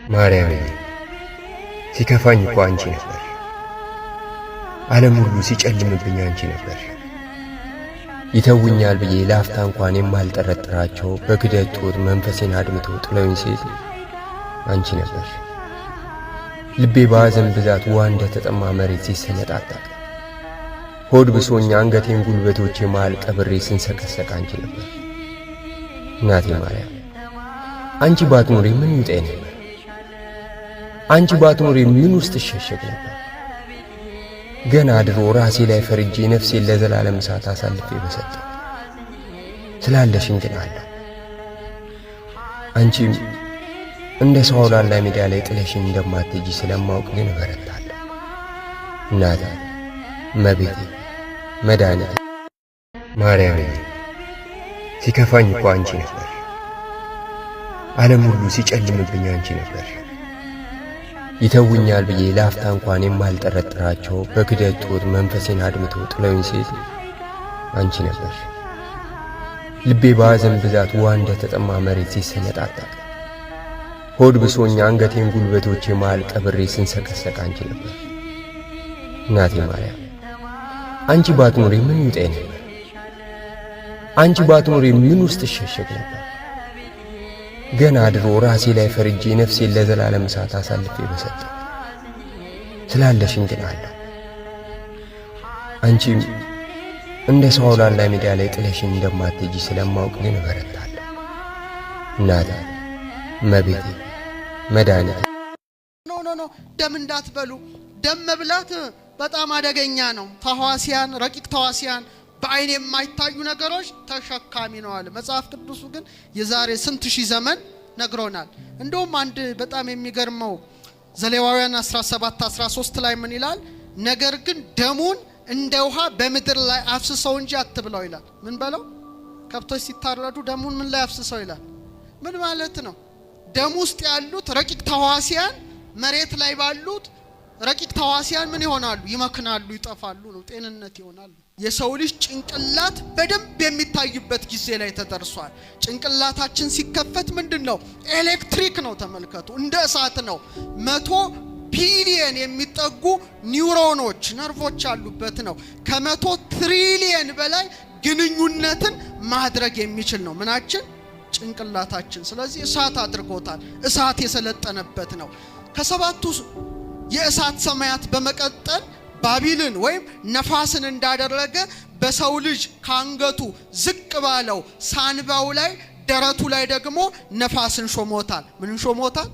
ማርያም ሲከፋኝ እኮ አንቺ ነበር። ዓለም ሁሉ ሲጨልምብኝ አንቺ ነበር። ይተውኛል ብዬ ለአፍታ እንኳን የማልጠረጥራቸው በክደት ጦር መንፈሴን አድምተው ጥለውኝ ሲል አንቺ ነበር። ልቤ በሐዘን ብዛት ውሃ እንደተጠማ መሬት ሲሰነጣጠቅ ሆድ ብሶኝ አንገቴን ጉልበቶቼ መሃል ቀብሬ ስንሰቀሰቅ አንቺ ነበር። እናቴ ማርያም አንቺ ባትኖሪ ምን ይውጠኝ ነበር? አንቺ ባትኖሪ ምን ውስጥ እሸሸግ ነበር? ገና ድሮ ራሴ ላይ ፈርጄ ነፍሴን ለዘላለም እሳት አሳልፌ በሰጠው ስላለሽኝ ግን አለ አንቺም እንደ ሰው አውላላ ሜዳ ላይ ጥለሽኝ እንደማትሄጂ ስለማውቅ ግን እበረታለሁ። እናቴ እመቤቴ መድኃኒቴ ማርያም ሲከፋኝ እኮ አንቺ ነበር። ዓለም ሁሉ ሲጨልምብኝ አንቺ ነበር። ይተውኛል ብዬ ለአፍታ እንኳን የማልጠረጥራቸው በክደት ጦር መንፈሴን አድምተው ጥለውኝ ሲል አንቺ ነበር። ልቤ በሐዘን ብዛት ውሃ እንደተጠማ መሬት ሲሰነጣጠቅ ሆድ ብሶኝ አንገቴን ጉልበቶቼ መሃል ቀብሬ ስንሰቀሰቅ አንቺ ነበር። እናቴ ማርያም አንቺ ባትኖሪ ምን ይውጠኝ ነበር? አንቺ ባትኖሪ ምን ውስጥ እሸሸግ ነበር? ገና ድሮ ራሴ ላይ ፈርጄ ነፍሴን ለዘላለም እሳት አሳልፌ በሰጠው ስላለሽኝ ግን አለ አንቺም እንደ ሰው አውላላ ሜዳ ላይ ጥለሽኝ እንደማትሄጂ ስለማውቅ ግን እበረታለሁ። እናቴ እመቤቴ መድኃኒቴ ኖ ደም እንዳትበሉ። ደም መብላት በጣም አደገኛ ነው። ተዋሲያን ረቂቅ ተዋሲያን በአይን የማይታዩ ነገሮች ተሸካሚ ነው አለ መጽሐፍ ቅዱሱ። ግን የዛሬ ስንት ሺህ ዘመን ነግሮናል። እንደውም አንድ በጣም የሚገርመው ዘሌዋውያን 17:13 ላይ ምን ይላል? ነገር ግን ደሙን እንደ ውሃ በምድር ላይ አፍስሰው እንጂ አትብለው ይላል። ምን በለው? ከብቶች ሲታረዱ ደሙን ምን ላይ አፍስሰው ይላል። ምን ማለት ነው? ደም ውስጥ ያሉት ረቂቅ ተዋሲያን መሬት ላይ ባሉት ረቂቅ ተዋሲያን ምን ይሆናሉ? ይመክናሉ፣ ይጠፋሉ ነው፣ ጤንነት ይሆናሉ። የሰው ልጅ ጭንቅላት በደንብ የሚታይበት ጊዜ ላይ ተደርሷል። ጭንቅላታችን ሲከፈት ምንድነው? ኤሌክትሪክ ነው። ተመልከቱ፣ እንደ እሳት ነው። 100 ቢሊየን የሚጠጉ ኒውሮኖች ነርቮች ያሉበት ነው። ከ100 ትሪሊየን በላይ ግንኙነትን ማድረግ የሚችል ነው ምናችን? ጭንቅላታችን። ስለዚህ እሳት አድርጎታል። እሳት የሰለጠነበት ነው። ከሰባቱ የእሳት ሰማያት በመቀጠል ባቢልን ወይም ነፋስን እንዳደረገ በሰው ልጅ ካንገቱ ዝቅ ባለው ሳንባው ላይ ደረቱ ላይ ደግሞ ነፋስን ሾሞታል። ምን ሾሞታል?